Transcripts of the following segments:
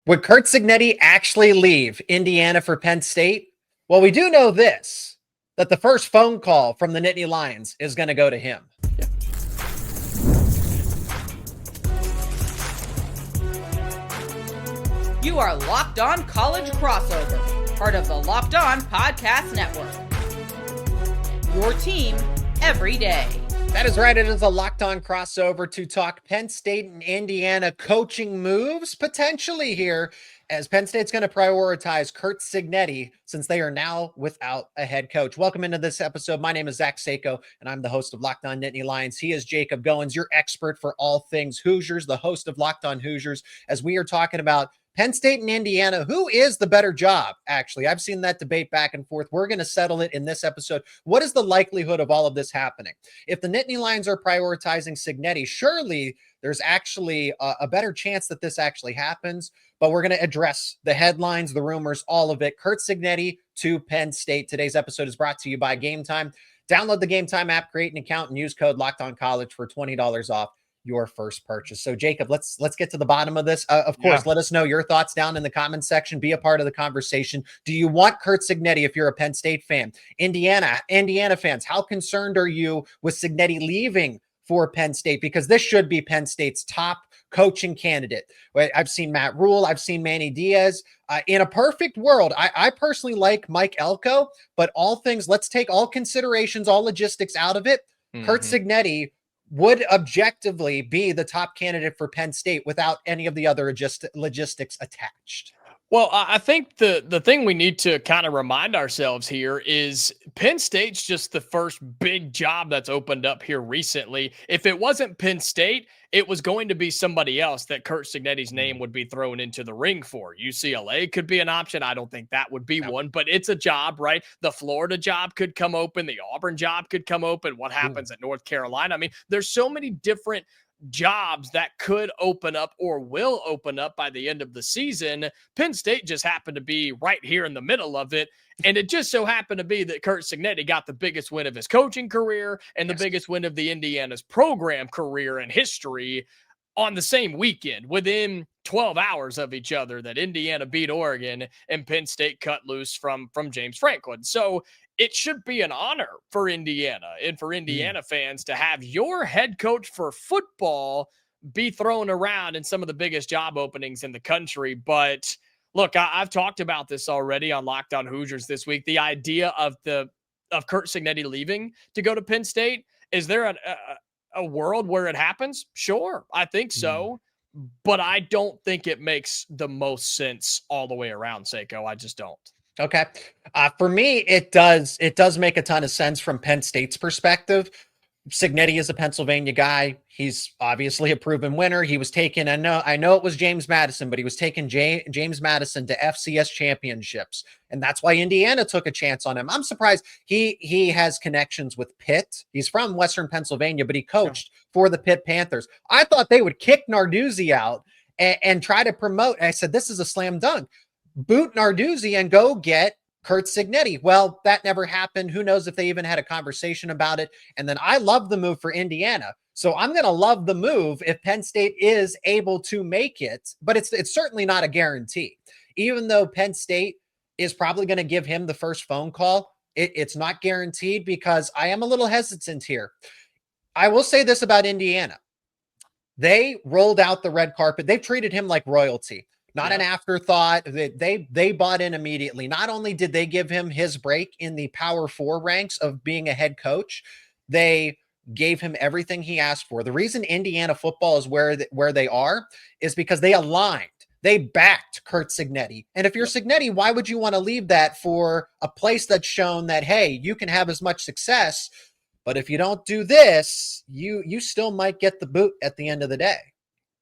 Would Curt Cignetti actually leave Indiana for Penn State? Well, we do know this, that the first phone call from the Nittany Lions is going to go to him. You are Locked On College Crossover, part of the Locked On Podcast Network. Your team every day. That is right. It is a Locked On crossover to talk Penn State and Indiana coaching moves potentially here, as Penn State's going to prioritize Curt Cignetti since they are now without a head coach. Welcome into this episode. My name is Zach Seyko, and I'm the host of Locked On Nittany Lions. He is Jacob Goins, your expert for all things Hoosiers, the host of Locked On Hoosiers, as we are talking about Penn State and Indiana. Who is the better job? Actually, I've seen that debate back and forth. We're going to settle it in this episode. What is the likelihood of all of this happening? If the Nittany Lions are prioritizing Cignetti, surely there's actually a better chance that this actually happens. But we're going to address the headlines, the rumors, all of it. Curt Cignetti to Penn State. Today's episode is brought to you by Game Time. Download the Game Time app, create an account, and use code LOCKEDONCollege for $20 off your first purchase. So Jacob, let's get to the bottom of this. Of course, let us know your thoughts down in the comment section. Be a part of the conversation. Do you want Curt Cignetti if you're a Penn State fan? Indiana fans, how concerned are you with Cignetti leaving for Penn State? Because this should be Penn State's top coaching candidate. I've seen Matt Rule. I've seen Manny Diaz. In a perfect world, I personally like Mike Elko, but let's take all considerations, all logistics out of it. Curt Cignetti would objectively be the top candidate for Penn State without any of the other logistics attached. Well, I think the thing we need to kind of remind ourselves here is Penn State's just the first big job that's opened up here recently. If it wasn't Penn State, it was going to be somebody else that Curt Cignetti's name would be thrown into the ring for. UCLA could be an option. I don't think that would be one, but it's a job, right? The Florida job could come open. The Auburn job could come open. What happens at North Carolina? I mean, there's so many different jobs that could open up or will open up by the end of the season. Penn State just happened to be right here in the middle of it. And it just so happened to be that Curt Cignetti got the biggest win of his coaching career and the biggest win of the Indiana's program career and history on the same weekend, within 12 hours of each other, that Indiana beat Oregon and Penn State cut loose from James Franklin. So it should be an honor for Indiana and for Indiana fans to have your head coach for football be thrown around in some of the biggest job openings in the country. But look, I've talked about this already on Locked On Hoosiers this week. The idea of Curt Cignetti leaving to go to Penn State, is there a world where it happens? Sure, I think so. But I don't think it makes the most sense all the way around, Seyko. I just don't. Okay. For me, it does make a ton of sense from Penn State's perspective. Cignetti is a Pennsylvania guy. He's obviously a proven winner. He was taken, I know it was James Madison, but he was taking James Madison to FCS championships. And that's why Indiana took a chance on him. I'm surprised he has connections with Pitt. He's from Western Pennsylvania, but he coached for the Pitt Panthers. I thought they would kick Narduzzi out and try to promote. And I said, this is a slam dunk. Boot Narduzzi and go get Curt Cignetti. Well, that never happened. Who knows if they even had a conversation about it. And then I love the move for Indiana. So I'm going to love the move if Penn State is able to make it, but it's certainly not a guarantee. Even though Penn State is probably going to give him the first phone call, it's not guaranteed, because I am a little hesitant here. I will say this about Indiana. They rolled out the red carpet. They've treated him like royalty. Not an afterthought. They bought in immediately. Not only did they give him his break in the Power 4 ranks of being a head coach, they gave him everything he asked for. The reason Indiana football is where they are is because they aligned. They backed Curt Cignetti. And if you're Cignetti, why would you want to leave that for a place that's shown that, hey, you can have as much success, but if you don't do this, you still might get the boot at the end of the day?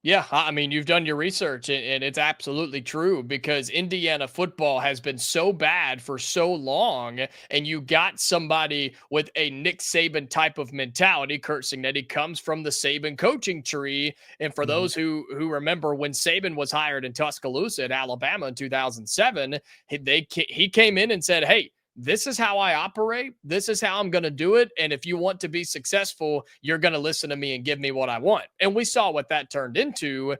Yeah, I mean, you've done your research, and it's absolutely true, because Indiana football has been so bad for so long, and you got somebody with a Nick Saban type of mentality. Curt Cignetti comes from the Saban coaching tree, and for those who remember when Saban was hired in Tuscaloosa at Alabama in 2007, he came in and said, hey, this is how I operate. This is how I'm going to do it. And if you want to be successful, you're going to listen to me and give me what I want. And we saw what that turned into.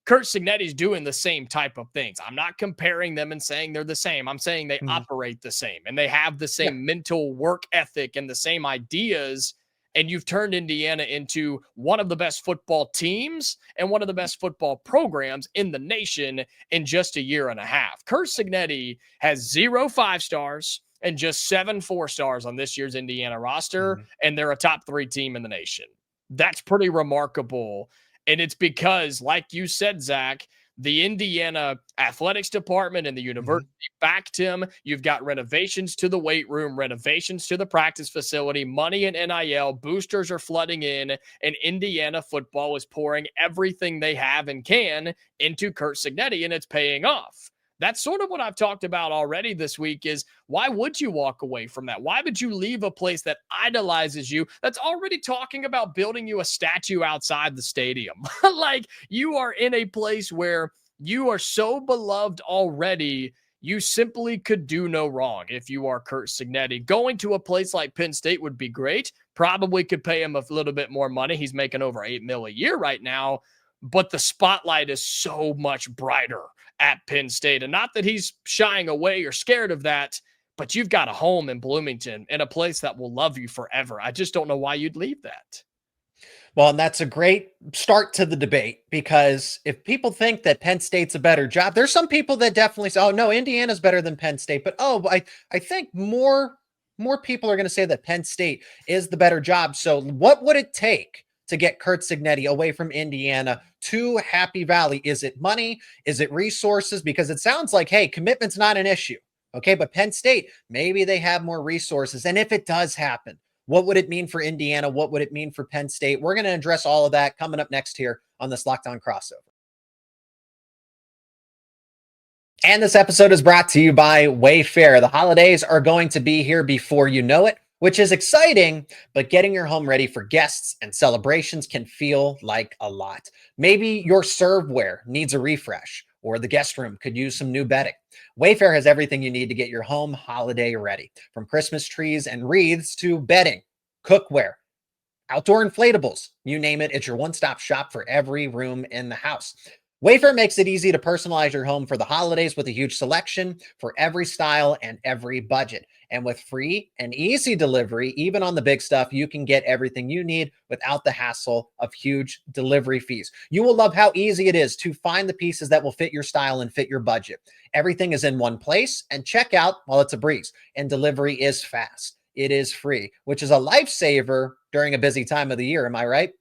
Curt Cignetti's doing the same type of things. I'm not comparing them and saying they're the same. I'm saying they operate the same and they have the same mental work ethic and the same ideas. And you've turned Indiana into one of the best football teams and one of the best football programs in the nation in just a year and a half. Curt Cignetti has 0 5-stars and just 7 4-stars on this year's Indiana roster, and they're a top 3 team in the nation. That's pretty remarkable. And it's because, like you said, Zach, the Indiana athletics department and the university backed him. You've got renovations to the weight room, renovations to the practice facility, money in NIL, boosters are flooding in, and Indiana football is pouring everything they have and can into Curt Cignetti, and it's paying off. That's sort of what I've talked about already this week is why would you walk away from that? Why would you leave a place that idolizes you, that's already talking about building you a statue outside the stadium? Like, you are in a place where you are so beloved already, you simply could do no wrong if you are Curt Cignetti. Going to a place like Penn State would be great. Probably could pay him a little bit more money. He's making over $8 million a year right now, but the spotlight is so much brighter at Penn State. And not that he's shying away or scared of that, but you've got a home in Bloomington and a place that will love you forever. I just don't know why you'd leave that. Well, and that's a great start to the debate, because if people think that Penn State's a better job, there's some people that definitely say, oh, no, Indiana's better than Penn State. But, I think more people are going to say that Penn State is the better job. So what would it take to get Curt Cignetti away from Indiana to Happy Valley? Is it money? Is it resources? Because it sounds like, hey, commitment's not an issue. Okay, but Penn State, maybe they have more resources. And if it does happen, what would it mean for Indiana? What would it mean for Penn State? We're going to address all of that coming up next here on this Locked On Crossover. And this episode is brought to you by Wayfair. The holidays are going to be here before you know it, which is exciting, but getting your home ready for guests and celebrations can feel like a lot. Maybe your serveware needs a refresh, or the guest room could use some new bedding. Wayfair has everything you need to get your home holiday ready, from Christmas trees and wreaths to bedding, cookware, outdoor inflatables, you name it. It's your one-stop shop for every room in the house. Wayfair makes it easy to personalize your home for the holidays with a huge selection for every style and every budget. And with free and easy delivery, even on the big stuff, you can get everything you need without the hassle of huge delivery fees. You will love how easy it is to find the pieces that will fit your style and fit your budget. Everything is in one place, and checkout, well, it's a breeze, and delivery is fast. It is free, which is a lifesaver during a busy time of the year. Am I right?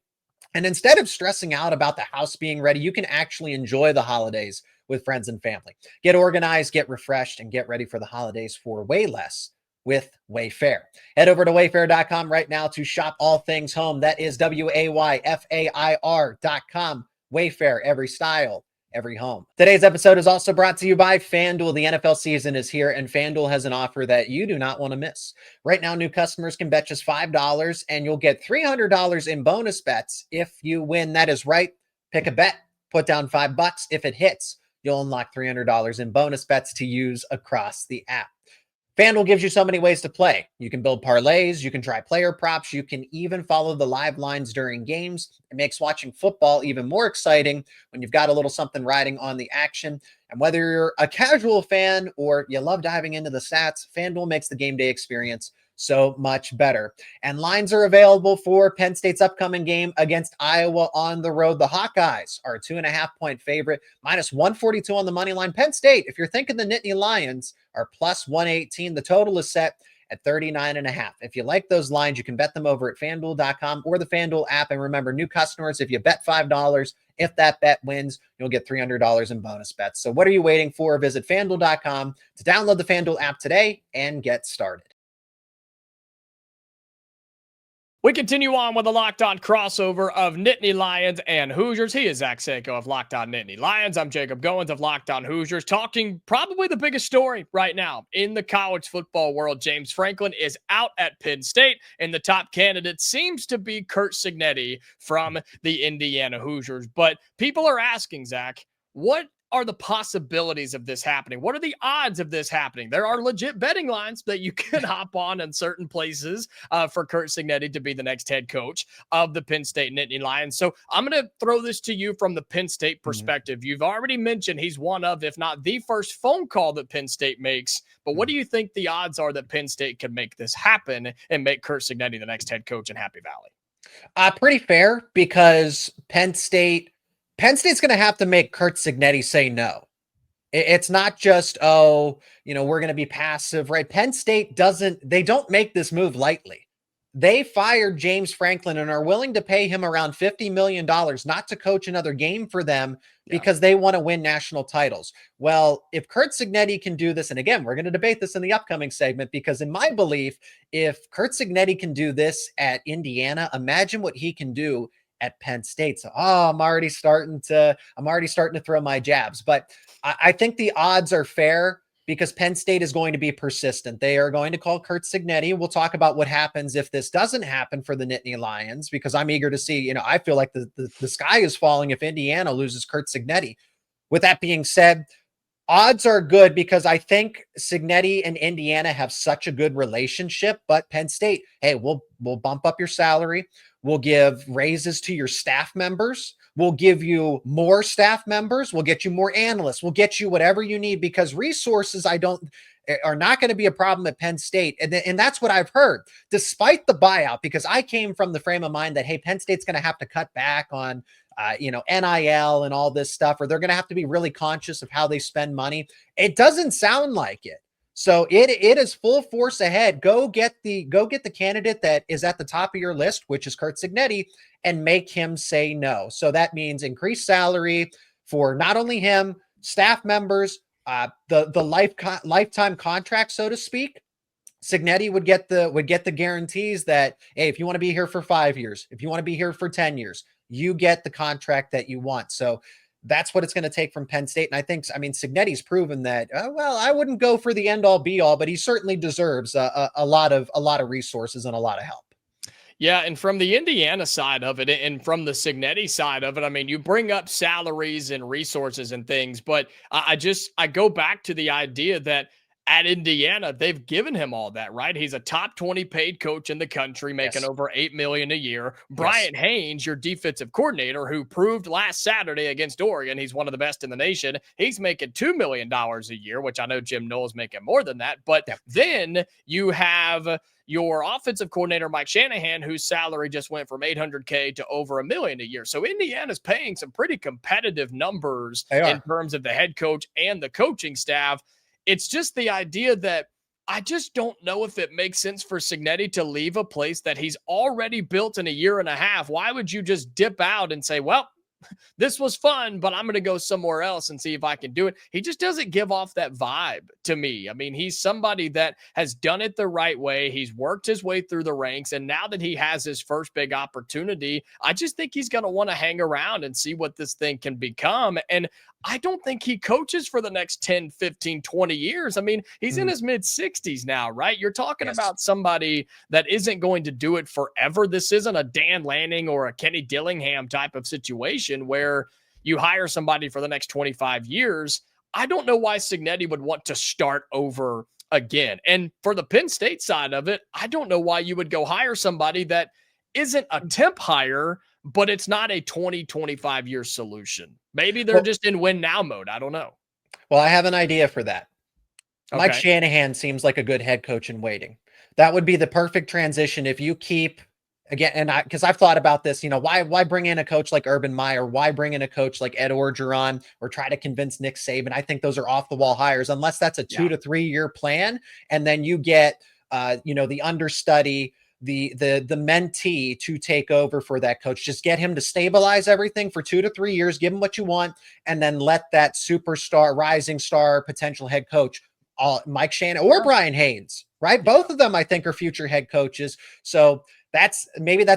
And instead of stressing out about the house being ready, you can actually enjoy the holidays with friends and family. Get organized, get refreshed, and get ready for the holidays for way less with Wayfair. Head over to wayfair.com right now to shop all things home. That is WAYFAIR.com. Wayfair, every style, every home. Today's episode is also brought to you by FanDuel. The NFL season is here, and FanDuel has an offer that you do not want to miss. Right now, new customers can bet just $5, and you'll get $300 in bonus bets if you win. That is right. Pick a bet, put down $5. If it hits, you'll unlock $300 in bonus bets to use across the app. FanDuel gives you so many ways to play. You can build parlays, you can try player props, you can even follow the live lines during games. It makes watching football even more exciting when you've got a little something riding on the action. And whether you're a casual fan or you love diving into the stats, FanDuel makes the game day experience so much better. And lines are available for Penn State's upcoming game against Iowa on the road. The Hawkeyes are a 2.5-point favorite, minus 142 on the money line. Penn State, if you're thinking the Nittany Lions, are plus 118. The total is set at 39.5. If you like those lines, you can bet them over at FanDuel.com or the FanDuel app. And remember, new customers, if you bet $5, if that bet wins, you'll get $300 in bonus bets. So what are you waiting for? Visit FanDuel.com to download the FanDuel app today and get started. We continue on with a Locked On crossover of Nittany Lions and Hoosiers. He is Zach Seyko of Locked On Nittany Lions. I'm Jacob Goins of Locked On Hoosiers, talking probably the biggest story right now in the college football world. James Franklin is out at Penn State, and the top candidate seems to be Curt Cignetti from the Indiana Hoosiers. But people are asking, Zach, what are the possibilities of this happening? What are the odds of this happening? There are legit betting lines that you can hop on in certain places for Curt Cignetti to be the next head coach of the Penn State Nittany Lions. So I'm going to throw this to you from the Penn State perspective. You've already mentioned he's one of, if not the first phone call that Penn State makes. But what do you think the odds are that Penn State can make this happen and make Curt Cignetti the next head coach in Happy Valley? Pretty fair, because Penn State's going to have to make Curt Cignetti say no. It's not just, we're going to be passive, right? Penn State they don't make this move lightly. They fired James Franklin and are willing to pay him around $50 million not to coach another game for them because they want to win national titles. Well, if Curt Cignetti can do this, and again, we're going to debate this in the upcoming segment, because in my belief, if Curt Cignetti can do this at Indiana, imagine what he can do at Penn State. So, I'm already starting to throw my jabs, but I think the odds are fair because Penn State is going to be persistent. They are going to call Curt Cignetti. We'll talk about what happens if this doesn't happen for the Nittany Lions, because I'm eager to see, I feel like the sky is falling if Indiana loses Curt Cignetti. With that being said, odds are good because I think Cignetti and Indiana have such a good relationship, but Penn State, hey, we'll bump up your salary. We'll give raises to your staff members. We'll give you more staff members. We'll get you more analysts. We'll get you whatever you need, because resources are not going to be a problem at Penn State. And that's what I've heard, despite the buyout, because I came from the frame of mind that, hey, Penn State's going to have to cut back on NIL and all this stuff, or they're going to have to be really conscious of how they spend money. It doesn't sound like it. So it is full force ahead. Go get the candidate that is at the top of your list, which is Curt Cignetti, and make him say no. So that means increased salary for not only him, staff members, the lifetime contract, so to speak. Cignetti would get the guarantees that, hey, if you want to be here for 5 years, if you want to be here for 10 years, you get the contract that you want. So that's what it's going to take from Penn State. And Cignetti's proven that, I wouldn't go for the end all be all, but he certainly deserves a lot of resources and a lot of help. Yeah, and from the Indiana side of it and from the Cignetti side of it, you bring up salaries and resources and things, but I go back to the idea that at Indiana, they've given him all that, right? He's a top 20 paid coach in the country, making over $8 million a year. Bryant Haynes, your defensive coordinator, who proved last Saturday against Oregon, he's one of the best in the nation. He's making $2 million a year, which I know Jim Knowles making more than that. But then you have your offensive coordinator, Mike Shanahan, whose salary just went from $800K to over $1 million a year. So Indiana's paying some pretty competitive numbers in terms of the head coach and the coaching staff. It's just the idea that I just don't know if it makes sense for Cignetti to leave a place that he's already built in a year and a half. Why would you just dip out and say, well, this was fun, but I'm going to go somewhere else and see if I can do it? He just doesn't give off that vibe to me. He's somebody that has done it the right way. He's worked his way through the ranks. And now that he has his first big opportunity, I just think he's going to want to hang around and see what this thing can become. And I don't think he coaches for the next 10, 15, 20 years. He's in his mid 60s now, right? You're talking about somebody that isn't going to do it forever. This isn't a Dan Lanning or a Kenny Dillingham type of situation where you hire somebody for the next 25 years. I don't know why Cignetti would want to start over again. And for the Penn State side of it, I don't know why you would go hire somebody that isn't a temp hire, but it's not a 20, 25 year solution. Maybe they're just in win now mode. I don't know. Well, I have an idea for that. Okay. Mike Shanahan seems like a good head coach in waiting. That would be the perfect transition if you keep, again, and because I've thought about this, why bring in a coach like Urban Meyer? Why bring in a coach like Ed Orgeron or try to convince Nick Saban? I think those are off the wall hires, unless that's a 2 to 3 year plan. And then you get, the understudy, the mentee to take over for that coach. Just get him to stabilize everything for 2 to 3 years, give him what you want, and then let that superstar, rising star, potential head coach, Mike Shanahan or Brian Haynes, right? Both of them, I think, are future head coaches. So that's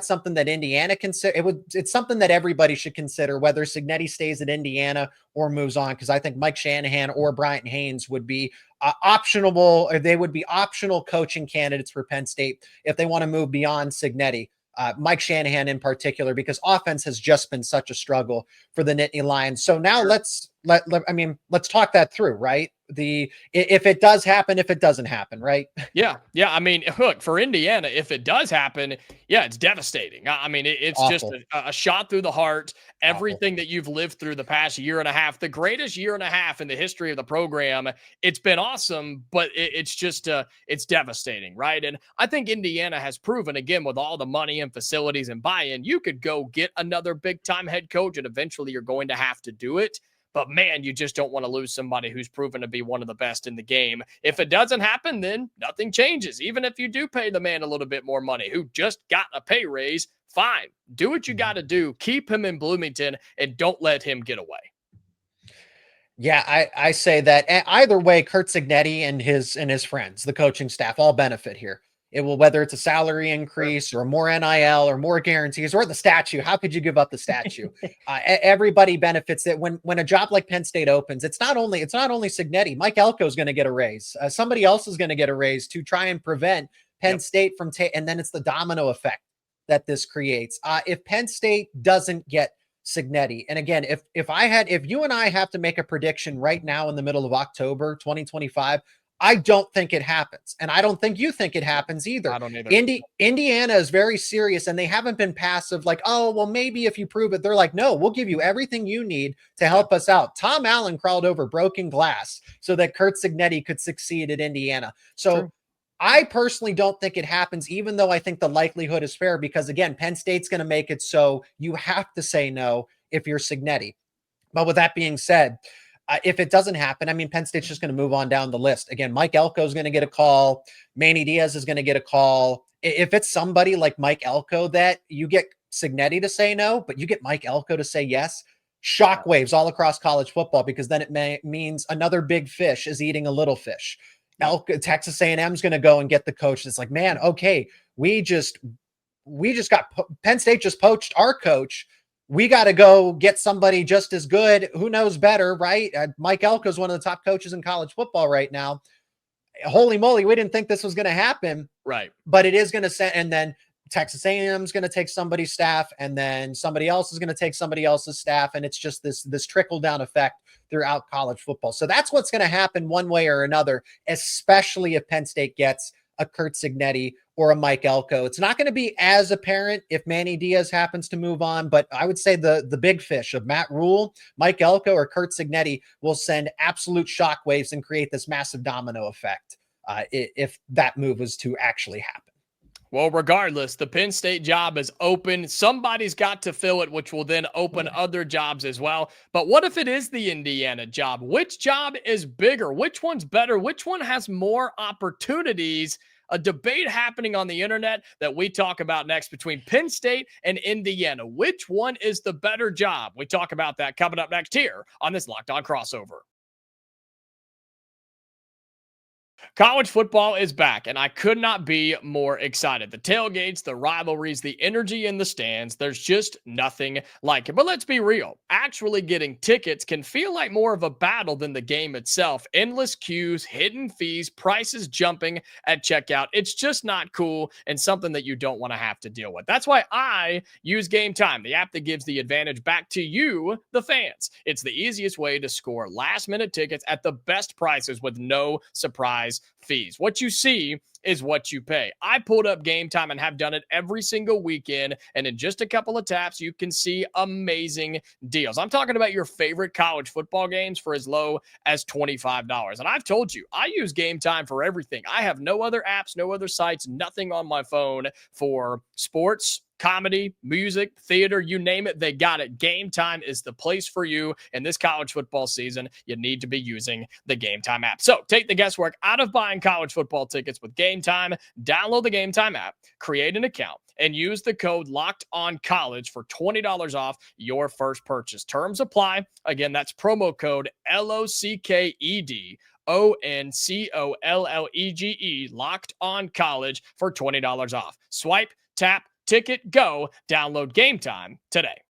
something that Indiana consider. It's something that everybody should consider, whether Cignetti stays at Indiana or moves on, because I think Mike Shanahan or Brian Haynes would be optional, or they would be optional coaching candidates for Penn State if they want to move beyond Cignetti. Mike Shanahan in particular, because offense has just been such a struggle for the Nittany Lions. So now let's talk that through, right? If it does happen, if it doesn't happen, right? Yeah. Yeah. I mean, look, for Indiana, if it does happen, yeah, it's devastating. I mean, it's just Awful. a shot through the heart. Awful. Everything that you've lived through the past year and a half, the greatest year and a half in the history of the program. It's been awesome, but it's just, it's devastating, right? And I think Indiana has proven, again, with all the money and facilities and buy-in, you could go get another big-time head coach, and eventually you're going to have to do it. But man, you just don't want to lose somebody who's proven to be one of the best in the game. If it doesn't happen, then nothing changes. Even if you do pay the man a little bit more money, who just got a pay raise, fine. Do what you got to do. Keep him in Bloomington and don't let him get away. Yeah, I say that either way, Curt Cignetti and his friends, the coaching staff, all benefit here. It will, whether it's a salary increase or more NIL or more guarantees or the statue. How could you give up the statue? Everybody benefits it when a job like Penn State opens. It's not only Cignetti. Mike Elko is going to get a raise. Somebody else is going to get a raise to try and prevent Penn State from and then it's the domino effect that this creates. If Penn State doesn't get Cignetti, and again, if you and I have to make a prediction right now in the middle of October 2025. I don't think it happens. And I don't think you think it happens either. I don't either. Indiana is very serious, and they haven't been passive like, oh, well, maybe if you prove it. They're like, no, we'll give you everything you need to help us out. Tom Allen crawled over broken glass so that Curt Cignetti could succeed at Indiana. So True. I personally don't think it happens, even though I think the likelihood is fair, because again, Penn State's going to make it so you have to say no if you're Cignetti. But with that being said, if it doesn't happen, I mean, Penn State's just going to move on down the list. Again, Mike Elko is going to get a call. Manny Diaz is going to get a call. If it's somebody like Mike Elko that you get Cignetti to say no, but you get Mike Elko to say yes, shockwaves all across college football, because then it means another big fish is eating a little fish. Texas A&M is going to go and get the coach. It's like, man, okay, we just got Penn State just poached our coach. We got to go get somebody just as good. Who knows better, right? Mike Elko is one of the top coaches in college football right now. Holy moly, we didn't think this was going to happen. Right. But it is going to send, and then Texas A&M is going to take somebody's staff, and then somebody else is going to take somebody else's staff, and it's just this trickle-down effect throughout college football. So that's what's going to happen one way or another, especially if Penn State gets a Curt Cignetti or a Mike Elko. It's not going to be as apparent if Manny Diaz happens to move on, but I would say the big fish of Matt Rule, Mike Elko, or Curt Cignetti will send absolute shockwaves and create this massive domino effect if that move was to actually happen. Well, regardless, the Penn State job is open. Somebody's got to fill it, which will then open other jobs as well. But what if it is the Indiana job? Which job is bigger? Which one's better? Which one has more opportunities? A debate happening on the internet that we talk about next between Penn State and Indiana. Which one is the better job? We talk about that coming up next here on this Locked On Crossover. College football is back, and I could not be more excited. The tailgates, the rivalries, the energy in the stands, there's just nothing like it. But let's be real. Actually getting tickets can feel like more of a battle than the game itself. Endless queues, hidden fees, prices jumping at checkout. It's just not cool and something that you don't want to have to deal with. That's why I use Game Time, the app that gives the advantage back to you, the fans. It's the easiest way to score last-minute tickets at the best prices with no surprise fees. What you see is what you pay. I pulled up Game Time and have done it every single weekend, and in just a couple of taps, you can see amazing deals. I'm talking about your favorite college football games for as low as $25. And I've told you, I use Game Time for everything. I have no other apps, no other sites, nothing on my phone for sports, comedy, music, theater, you name it, they got it. Game Time is the place for you in this college football season. You need to be using the Game Time app. So take the guesswork out of buying college football tickets with Game Time. Download the Game Time app, create an account, and use the code LOCKEDONCollege for $20 off your first purchase. Terms apply. Again, that's promo code LOCKED. ONCOLLEGE, Locked On College for $20 off. Swipe, tap, ticket, go. Download Game Time today.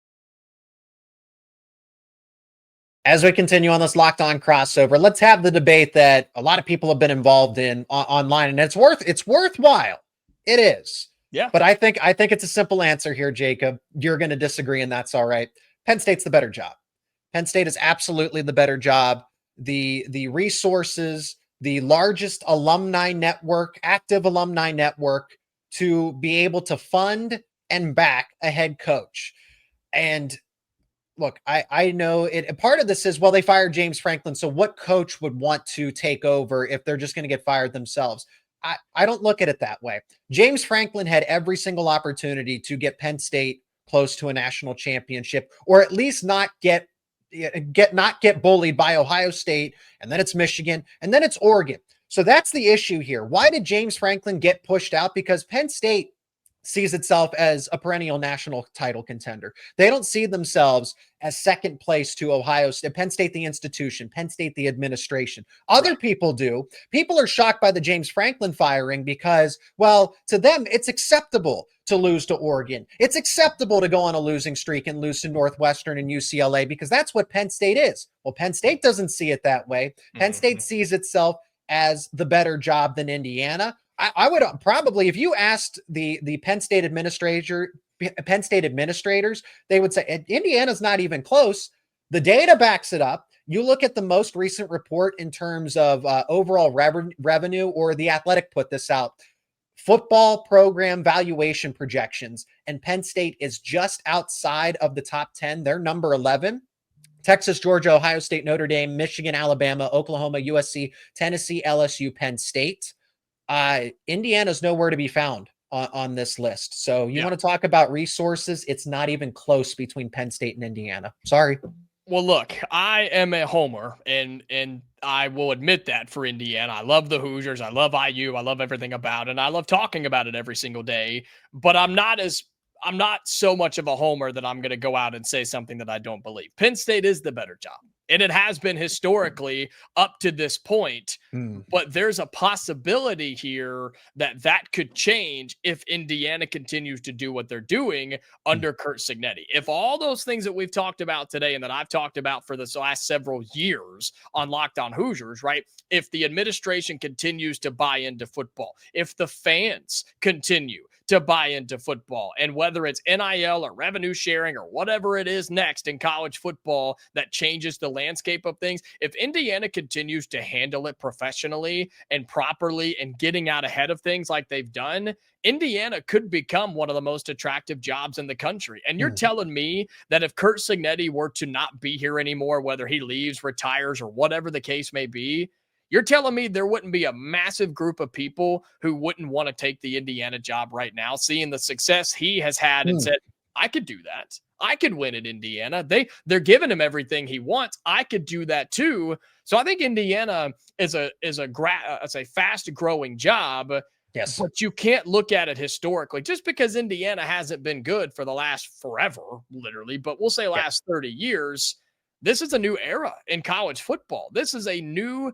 As we continue on this Locked On crossover, let's have the debate that a lot of people have been involved in online, and it's worthwhile. It is. Yeah. But I think it's a simple answer here, Jacob. You're going to disagree, and that's all right. Penn State's the better job. Penn State is absolutely the better job. The resources, the largest alumni network, active alumni network, to be able to fund and back a head coach. And look, I know it. Part of this is, well, they fired James Franklin. So what coach would want to take over if they're just going to get fired themselves? I don't look at it that way. James Franklin had every single opportunity to get Penn State close to a national championship, or at least not get bullied by Ohio State, and then it's Michigan, and then it's Oregon. So that's the issue here. Why did James Franklin get pushed out? Because Penn State sees itself as a perennial national title contender. They don't see themselves as second place to Ohio State, Penn State, the institution, Penn State, the administration. Other people do. People are shocked by the James Franklin firing because, well, to them, it's acceptable to lose to Oregon. It's acceptable to go on a losing streak and lose to Northwestern and UCLA because that's what Penn State is. Well, Penn State doesn't see it that way. Penn State sees itself as the better job than Indiana. I would probably, if you asked the Penn State administrators, they would say Indiana's not even close. The data backs it up. You look at the most recent report in terms of overall revenue, or The Athletic put this out, football program valuation projections, and Penn State is just outside of the top 10. They're number 11. Texas, Georgia, Ohio State, Notre Dame, Michigan, Alabama, Oklahoma, USC, Tennessee, LSU, Penn State. Indiana's nowhere to be found on this list. So you want to talk about resources? It's not even close between Penn State and Indiana. Sorry. Well, look, I am a homer, and I will admit that for Indiana. I love the Hoosiers. I love IU. I love everything about it. And I love talking about it every single day. But I'm not so much of a homer that I'm going to go out and say something that I don't believe. Penn State is the better job. And it has been historically up to this point. But there's a possibility here that could change if Indiana continues to do what they're doing under Curt Cignetti. If all those things that we've talked about today and that I've talked about for this last several years on Locked On Hoosiers, right? If the administration continues to buy into football, if the fans continue to buy into football, and whether it's NIL or revenue sharing or whatever it is next in college football that changes the landscape of things, if Indiana continues to handle it professionally and properly and getting out ahead of things like they've done, Indiana could become one of the most attractive jobs in the country. And you're telling me that if Curt Cignetti were to not be here anymore, whether he leaves, retires, or whatever the case may be, you're telling me there wouldn't be a massive group of people who wouldn't want to take the Indiana job right now, seeing the success he has had and said, I could do that. I could win at Indiana. They're giving him everything he wants. I could do that too. So I think Indiana is a fast growing job. Yes. But you can't look at it historically just because Indiana hasn't been good for the last forever, literally, but we'll say last 30 years. This is a new era in college football. This is a new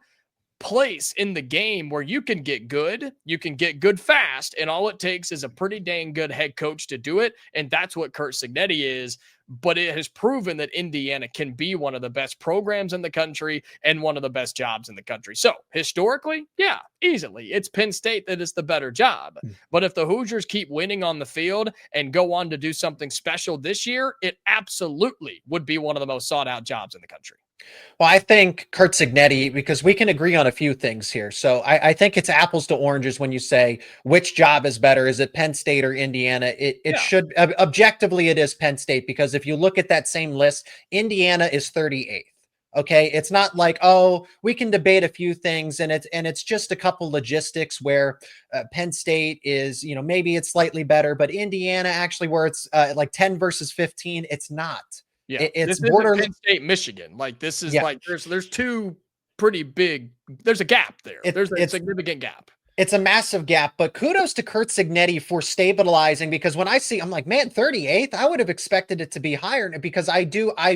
place in the game where you can get good fast, and all it takes is a pretty dang good head coach to do it, and that's what Curt Cignetti is. But it has proven that Indiana can be one of the best programs in the country and one of the best jobs in the country. So historically, yeah, easily, it's Penn State that is the better job. But if the Hoosiers keep winning on the field and go on to do something special this year, it absolutely would be one of the most sought out jobs in the country. Well, I think Curt Cignetti, because we can agree on a few things here. So I think it's apples to oranges when you say which job is better. Is it Penn State or Indiana? It should, objectively, it is Penn State, because if you look at that same list, Indiana is 38th. Okay. It's not like, oh, we can debate a few things and it's just a couple logistics where Penn State is, maybe it's slightly better, but Indiana actually, where it's like 10 versus 15, it's not. Yeah, it's borderline Penn State, Michigan. Like this is like there's two pretty big. There's a gap there. There's a significant gap. It's a massive gap, but kudos to Curt Cignetti for stabilizing, because when I see, I'm like, man, 38th, I would have expected it to be higher, because I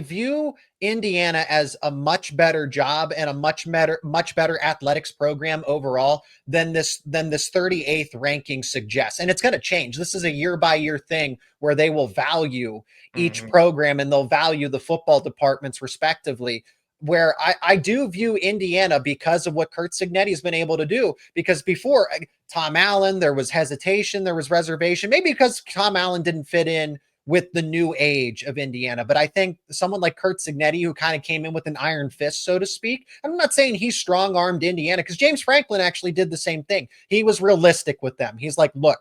view Indiana as a much better job and a much better athletics program overall than this 38th ranking suggests. And it's going to change. This is a year by year thing where they will value each program and they'll value the football departments respectively. where I do view Indiana because of what Curt Cignetti has been able to do. Because before Tom Allen, there was hesitation, there was reservation, maybe because Tom Allen didn't fit in with the new age of Indiana. But I think someone like Curt Cignetti, who kind of came in with an iron fist, so to speak, I'm not saying he strong-armed Indiana, because James Franklin actually did the same thing. He was realistic with them. He's like, look,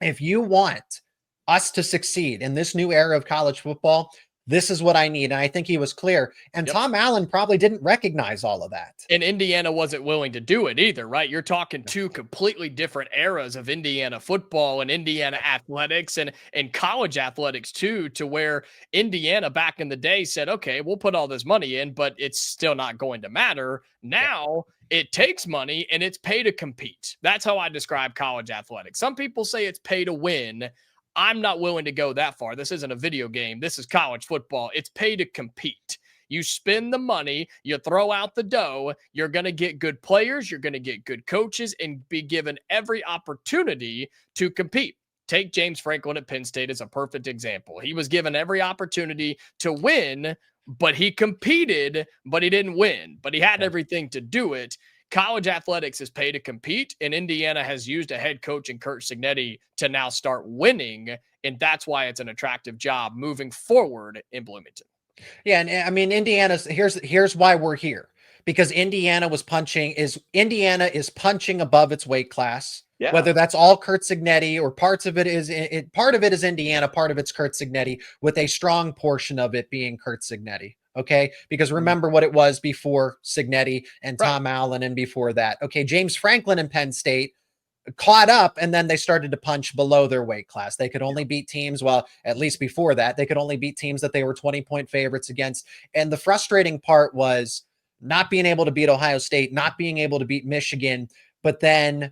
if you want us to succeed in this new era of college football, this is what I need. And I think he was clear. And Tom Allen probably didn't recognize all of that. And Indiana wasn't willing to do it either, right? You're talking two completely different eras of Indiana football and Indiana athletics and college athletics too, to where Indiana back in the day said, okay, we'll put all this money in, but it's still not going to matter. Now it takes money and it's pay to compete. That's how I describe college athletics. Some people say it's pay to win. I'm not willing to go that far. This isn't a video game. This is college football. It's pay to compete. You spend the money, you throw out the dough, you're going to get good players, you're going to get good coaches, and be given every opportunity to compete. Take James Franklin at Penn State as a perfect example. He was given every opportunity to win, but he competed, but he didn't win. But he had everything to do it. College athletics is pay to compete, and Indiana has used a head coach in Curt Cignetti to now start winning, and that's why it's an attractive job moving forward in Bloomington. Yeah, and I mean, here's why we're here, because Indiana is punching above its weight class. Yeah. Whether that's all Curt Cignetti or part of it is Indiana, part of it's Curt Cignetti, with a strong portion of it being Curt Cignetti. Okay, because remember what it was before Cignetti and Tom Allen, and before that. Okay, James Franklin and Penn State caught up, and then they started to punch below their weight class. They could only beat teams, well, at least before that, they could only beat teams that they were 20-point favorites against. And the frustrating part was not being able to beat Ohio State, not being able to beat Michigan, but then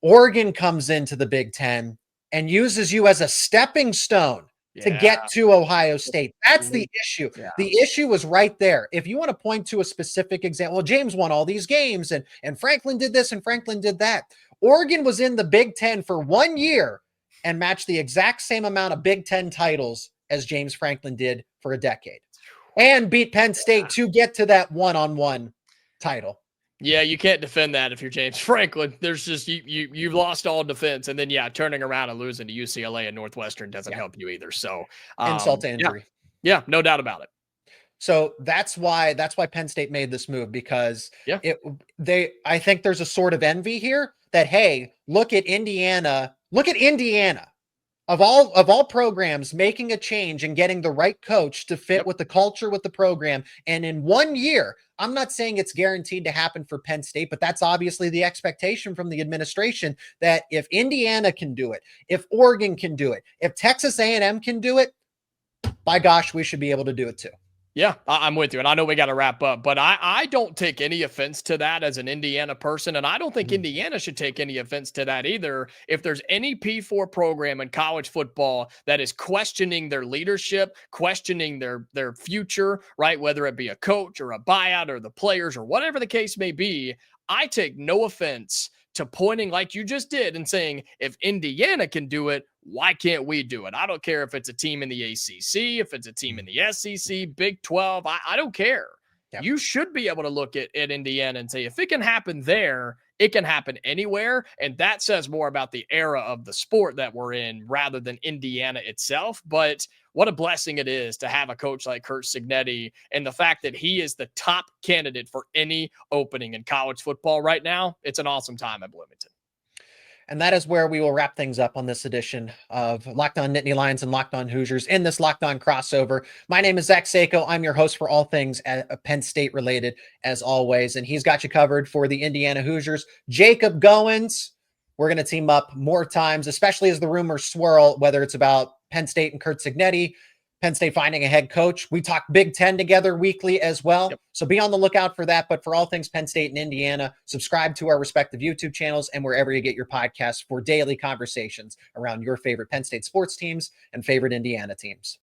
Oregon comes into the Big Ten and uses you as a stepping stone to get to Ohio State. That's the issue. Yeah. The issue was right there. If you want to point to a specific example, well, James won all these games and Franklin did this and Franklin did that. Oregon was in the Big Ten for 1 year and matched the exact same amount of Big Ten titles as James Franklin did for a decade, and beat Penn State to get to that one-on-one title. Yeah, you can't defend that if you're James Franklin. There's just you've lost all defense, and then turning around and losing to UCLA and Northwestern doesn't help you either. So insult to injury. Yeah, no doubt about it. So that's why Penn State made this move, because I think there's a sort of envy here that, hey, look at Indiana of all programs making a change and getting the right coach to fit with the culture, with the program. And in 1 year, I'm not saying it's guaranteed to happen for Penn State, but that's obviously the expectation from the administration, that if Indiana can do it, if Oregon can do it, if Texas A&M can do it, by gosh, we should be able to do it too. Yeah, I'm with you. And I know we got to wrap up, but I don't take any offense to that as an Indiana person. And I don't think Indiana should take any offense to that either. If there's any P4 program in college football that is questioning their leadership, questioning their future, right? Whether it be a coach or a buyout or the players or whatever the case may be, I take no offense to pointing like you just did and saying, if Indiana can do it, why can't we do it? I don't care if it's a team in the ACC, if it's a team in the SEC, Big 12. I don't care. Yep. You should be able to look at Indiana and say, if it can happen there, it can happen anywhere. And that says more about the era of the sport that we're in rather than Indiana itself. But what a blessing it is to have a coach like Curt Cignetti, and the fact that he is the top candidate for any opening in college football right now. It's an awesome time at Bloomington. And that is where we will wrap things up on this edition of Locked On Nittany Lions and Locked On Hoosiers in this Locked On crossover. My name is Zach Seyko. I'm your host for all things Penn State related, as always. And he's got you covered for the Indiana Hoosiers. Jacob Goins. We're going to team up more times, especially as the rumors swirl, whether it's about Penn State and Curt Cignetti, Penn State finding a head coach. We talk Big Ten together weekly as well. Yep. So be on the lookout for that. But for all things Penn State and Indiana, subscribe to our respective YouTube channels and wherever you get your podcasts for daily conversations around your favorite Penn State sports teams and favorite Indiana teams.